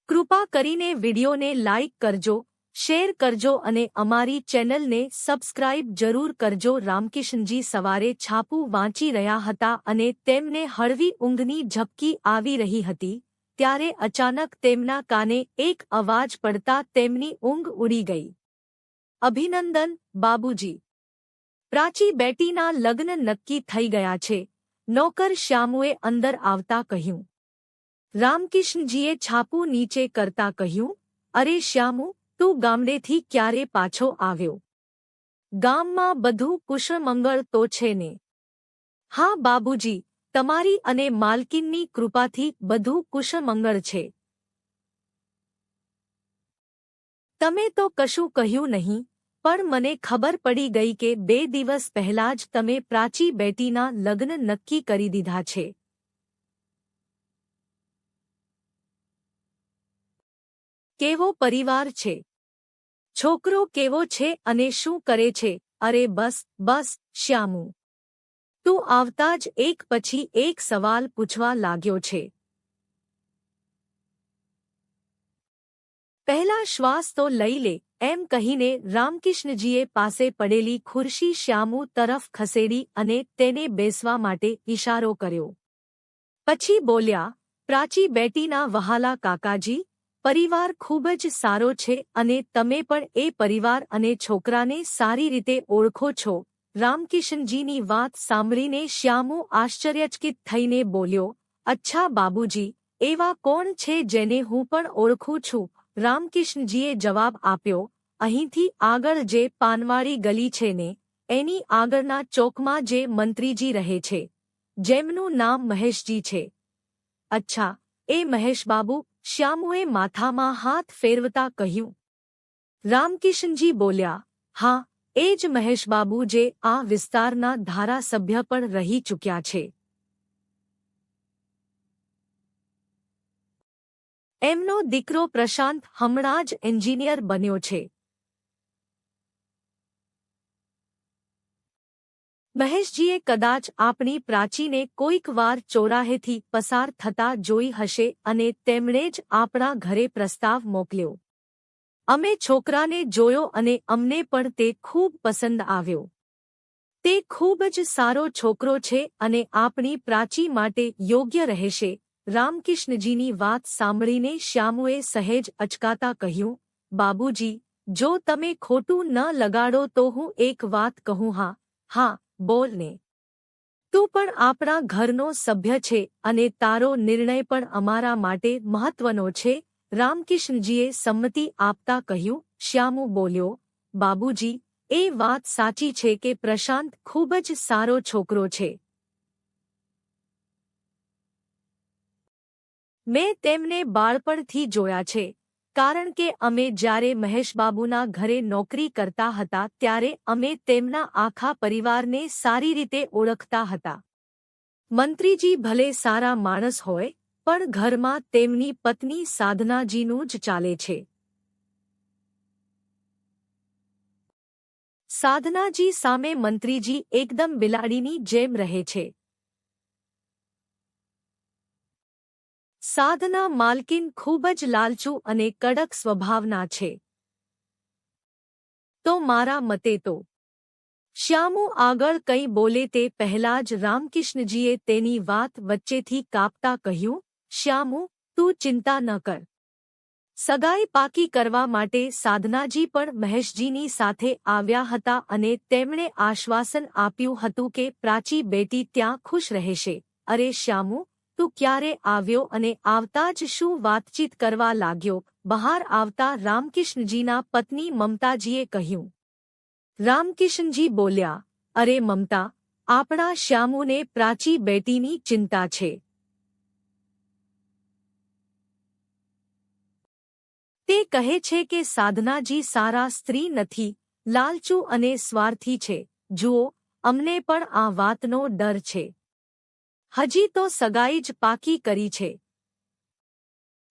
કૃપા કરીને વિડીયોને લાઇક કરજો, શેર કરજો અને અમારી ચેનલને સબસ્ક્રાઇબ જરૂર કરજો. રામકિશનજી સવારે છાપું વાંચી રહ્યા હતા અને તેમને હળવી ઊંઘની ઝપકી આવી રહી હતી, ત્યારે અચાનક તેમના કાને એક અવાજ પડતા તેમની ઊંઘ ઉડી ગઈ. અભિનંદન, બાબુજી. પ્રાચી બેટીના લગ્ન નક્કી થઈ ગયા છે, નોકર શ્યામુએ અંદર આવતા કહ્યું. રામકિશનજીએ છાપું નીચે કરતા કહ્યું, અરે શ્યામુ, તું ગામડેથી ક્યારે પાછો આવ્યો? ગામમાં બધું કુશળમંગળ તો છે ને? હા બાબુજી, તમારી અને માલકીનની કૃપાથી બધું કુશળમંગળ છે. તમે તો કશું કહ્યું નહીં, પણ મને ખબર પડી ગઈ કે 2 દિવસ પહેલા જ તમે પ્રાચી બેટીના લગ્ન નક્કી કરી દીધા છે. કેવો પરિવાર છે? છોકરો કેવો છે અને શું કરે છે? અરે બસ બસ શ્યામુ, તું આવતા જ એક પછી એક સવાલ પૂછવા લાગ્યો છે. પહેલા શ્વાસ તો લઈ લે, એમ કહીને રામકિશનજીએ પાસે પડેલી ખુરશી શ્યામુ તરફ ખસેડી અને તેને બેસવા માટે ઇશારો કર્યો. પછી બોલ્યા, પ્રાચી બેટીના વહાલા કાકાજી, પરિવાર ખૂબ જ સારો છે અને તમે પણ એ પરિવાર અને છોકરાને સારી રીતે ઓળખો છો. રામકિશનજીની વાત સાંભળીને શ્યામુ આશ્ચર્યચકિત થઈને બોલ્યો, અચ્છા બાબુજી, એવા કોણ છે જેને હું પણ ઓળખું છું? રામકિશનજીએ જવાબ આપ્યો, અહીંથી આગળ જે પાનવાળી ગલી છે ને, એની આગળના ચોકમાં જે મંત્રીજી રહે છે, જેમનું નામ મહેશજી છે. અચ્છા, એ મહેશબાબુ? શ્યામુએ માથામાં હાથ ફેરવતા કહ્યું. રામકિશનજી બોલ્યા, હા, એ જ મહેશબાબુ જે આ વિસ્તારના ધારાસભ્ય પણ રહી ચૂક્યા છે. એમનો દીકરો પ્રશાંત હમણાં જ એન્જિનિયર બન્યો છે. મહેશજીએ કદાચ આપણી પ્રાચીને કોઈક વાર ચોરાહેથી પસાર થતા જોઈ હશે અને તેમણે જ આપણા ઘરે પ્રસ્તાવ મોકલ્યો. અમે છોકરાને જોયો અને અમને પણ તે ખૂબ પસંદ આવ્યો. તે ખૂબ જ સારો છોકરો છે અને આપણી પ્રાચી માટે યોગ્ય રહેશે. રામકિશનજીની વાત સાંભળીને શ્યામુએ સહેજ અચકાતા કહ્યું, બાબુજી, જો તમે ખોટું ન લગાડો તો હું એક વાત કહું? હા હા, બોલ ને. તું પણ આપણા ઘરનો સભ્ય છે અને તારો નિર્ણય પણ અમારા માટે મહત્વનો છે. રામકિશનજીએ સંમતિ આપતા કહ્યું. શ્યામુ બોલ્યો, બાબુજી, એ વાત સાચી છે કે પ્રશાંત ખૂબ જ સારો છોકરો છે. મેં તેમને બાળપણથી જોયા છે, કારણ કે અમે જ્યારે મહેશબાબુના ઘરે નોકરી કરતા હતા ત્યારે અમે તેમના આખા પરિવારને સારી રીતે ઓળખતા હતા. મંત્રીજી ભલે સારા માણસ હોય, પણ ઘરમાં તેમની પત્ની સાધનાજીનું જ ચાલે છે. સાધનાજી સામે મંત્રીજી એકદમ બિલાડીની જેમ રહે છે. સાધના માલકીન ખૂબ જ લાલચુ અને કડક સ્વભાવના છે. તો મારા મતે તો. શ્યામુ આગળ કંઈ બોલે તે પહેલા જ રામકિશનજીએ તેની વાત વચ્ચેથી કાપતા કહ્યું, શ્યામુ, તું ચિંતા ન કર. સગાઈ પાકી કરવા માટે સાધનાજી પણ મહેશજીની સાથે આવ્યા હતા અને તેમણે આશ્વાસન આપ્યું હતું કે પ્રાચી બેટી ત્યાં ખુશ રહેશે. અરે શ્યામુ, તું ક્યારે આવ્યો અને આવતા જ શું વાતચીત કરવા લાગ્યો? બહાર આવતા રામકિશનજીના પત્ની મમતાજીએ કહ્યું. રામકિશનજી બોલ્યા, અરે મમતા, આપણા શ્યામુને પ્રાચી બેટીની ચિંતા છે. તે કહે છે કે સાધનાજી સારા સ્ત્રી નથી, લાલચુ અને સ્વાર્થી છે. જુઓ, અમને પણ આ વાતનો ડર છે. હજી તો સગાઈ જ પાકી કરી છે.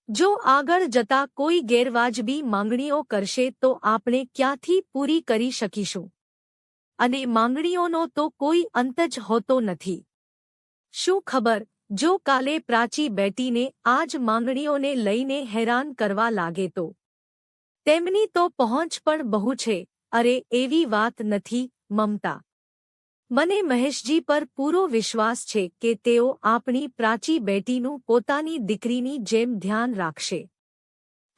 જો આગળ જતા કોઈ ગેરવાજબી માંગણીઓ કરશે તો આપણે ક્યાંથી પૂરી કરી શકીશું? અને માંગણીઓનો તો કોઈ અંત જ હોતો નથી. શું ખબર, જો કાલે પ્રાચી બેટીને આ જ માંગણીઓને લઈને હેરાન કરવા લાગે તો તેમની તો પહોંચ પણ બહુ છે. અરે એવી વાત નથી મમતા. મને મહેશજી પર પૂરો વિશ્વાસ છે કે તેઓ આપણી પ્રાચી બેટીનું પોતાની દીકરીની જેમ ધ્યાન રાખશે.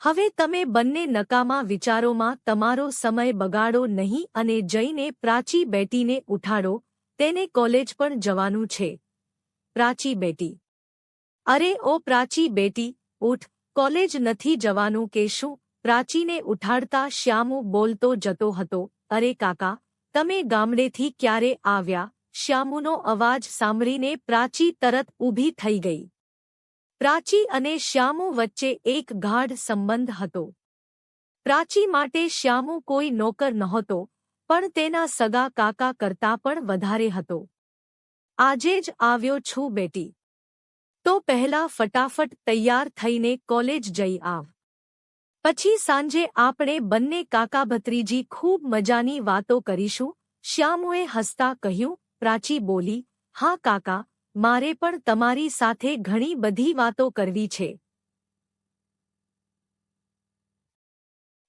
હવે તમે બંને નકામા વિચારોમાં તમારો સમય બગાડો નહીં અને જઈને પ્રાચી બેટીને ઉઠાડો. તેને કોલેજ પણ જવાનું છે. પ્રાચી બેટી: અરે ઓ પ્રાચી બેટી, ઉઠ, કોલેજ નથી જવાનું કે શું? પ્રાચીને ઉઠાડતા શ્યામુ બોલતો જતો હતો. અરે કાકા, તમે ગામડેથી ક્યારે આવ્યા? શ્યામુનો અવાજ સાંભળીને પ્રાચી તરત ઊભી થઈ ગઈ. પ્રાચી અને શ્યામુ વચ્ચે એક ગાઢ સંબંધ હતો. પ્રાચી માટે શ્યામુ કોઈ નોકર નહોતો, પણ તેના સગા કાકા કરતાં પણ વધારે હતો. આજે જ આવ્યો છું બેટી. તો પહેલા ફટાફટ તૈયાર થઈને કોલેજ જઈ આવ. પછી સાંજે આપણે બંને કાકા ભત્રીજી ખૂબ મજાની વાતો કરીશું. શ્યામુએ હસતા કહ્યું. પ્રાચી બોલી, હા કાકા, મારે પણ તમારી સાથે ઘણી બધી વાતો કરવી છે.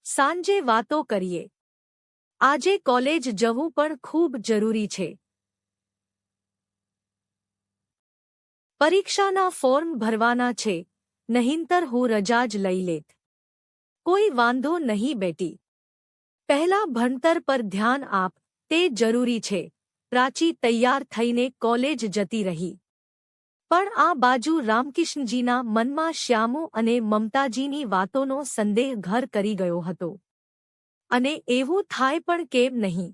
સાંજે વાતો કરીએ. આજે કોલેજ જવું પણ ખૂબ જરૂરી છે. પરીક્ષાના ફોર્મ ભરવાના છે, નહીંતર હું રજા જ લઈ લેત. કોઈ વાંધો નહીં બેટી. પહેલા ભણતર પર ધ્યાન આપ, તે જરૂરી છે. પ્રાચી તૈયાર થઈને કોલેજ જતી રહી. પણ આ બાજુ રામકિશનજીના મનમાં શ્યામુ અને મમતાજીની વાતોનો સંદેહ ઘર કરી ગયો હતો. અને એવું થાય પણ કેમ નહીં?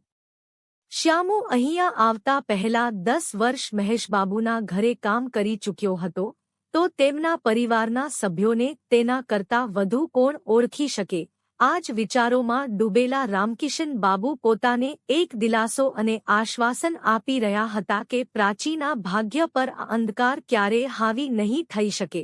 શ્યામુ અહીંયા આવતા પહેલા 10 વર્ષ મહેશબાબુના ઘરે કામ કરી ચૂક્યો હતો, તો તેમના પરિવારના સભ્યોને તેના કરતાં વધુ કોણ ઓળખી શકે? આ જ વિચારોમાં ડૂબેલા રામકિશન બાબુ પોતાને એક દિલાસો અને આશ્વાસન આપી રહ્યા હતા કે પ્રાચીના ભાગ્ય પર આ અંધકાર ક્યારે હાવી નહીં થઈ શકે.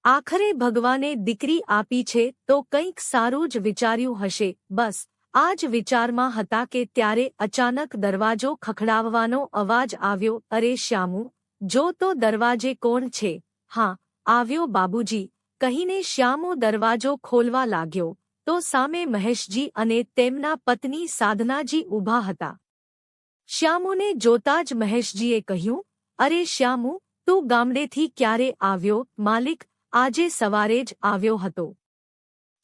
આખરે ભગવાને દીકરી આપી છે તો કંઈક સારું જ વિચાર્યું હશે. બસ આ જ વિચારમાં હતા કે ત્યારે અચાનક દરવાજો ખખડાવવાનો અવાજ આવ્યો. અરે શ્યામુ, જો તો દરવાજે કોણ છે? હા, આવ્યો બાબુજી, કહીને શ્યામુ દરવાજો ખોલવા લાગ્યો તો સામે મહેશજી અને તેમના પત્ની સાધનાજી ઊભા હતા. શ્યામુને જોતા જ મહેશજીએ કહ્યું, અરે શ્યામુ, તું ગામડેથી ક્યારે આવ્યો? માલિક, આજે સવારે જ આવ્યો હતો.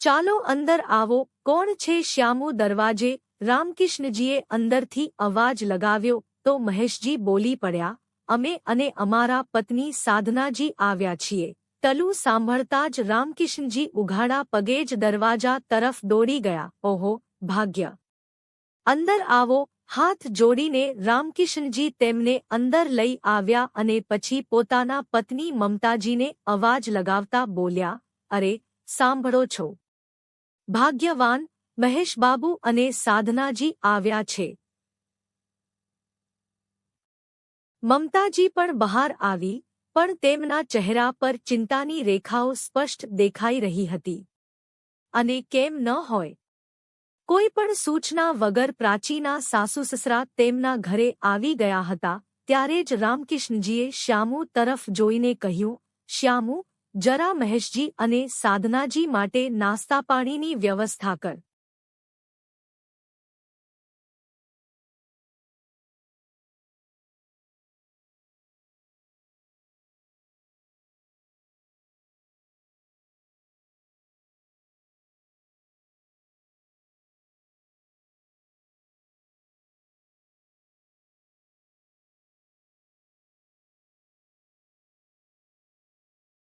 ચાલો અંદર આવો. કોણ છે? શ્યામુ દરવાજે. રામકિશનજીએ અંદરથી અવાજ લગાવ્યો તો મહેશજી બોલી પડ્યા, અમે અને અમારા પત્ની સાધનાજી આવ્યા છીએ. ટલું સાંભળતા જ રામકિશનજી ઉઘાડા પગે જ દરવાજા તરફ દોડી ગયા. ઓહો, ભાગ્ય! અંદર આવો. હાથ જોડીને રામકિશનજી તેમને અંદર લઈ આવ્યા અને પછી પોતાના પત્ની મમતાજીને અવાજ લગાવતા બોલ્યા, અરે, સાંભળો છો? ભાગ્યવાન, મહેશબાબુ અને સાધનાજી આવ્યા છે. મમતાજી પણ બહાર આવી, પણ તેમના ચહેરા પર ચિંતાની રેખાઓ સ્પષ્ટ દેખાઈ રહી હતી. અને કેમ ન હોય? કોઈ પણ સૂચના વગર પ્રાચીના સાસુ-સસરા તેમના ઘરે આવી ગયા હતા. ત્યારે જ રામકિશનજીએ શ્યામુ તરફ જોઈને કહ્યું, શ્યામુ, જરા મહેશજી અને સાધનાજી માટે નાસ્તા પાણીની વ્યવસ્થા કર.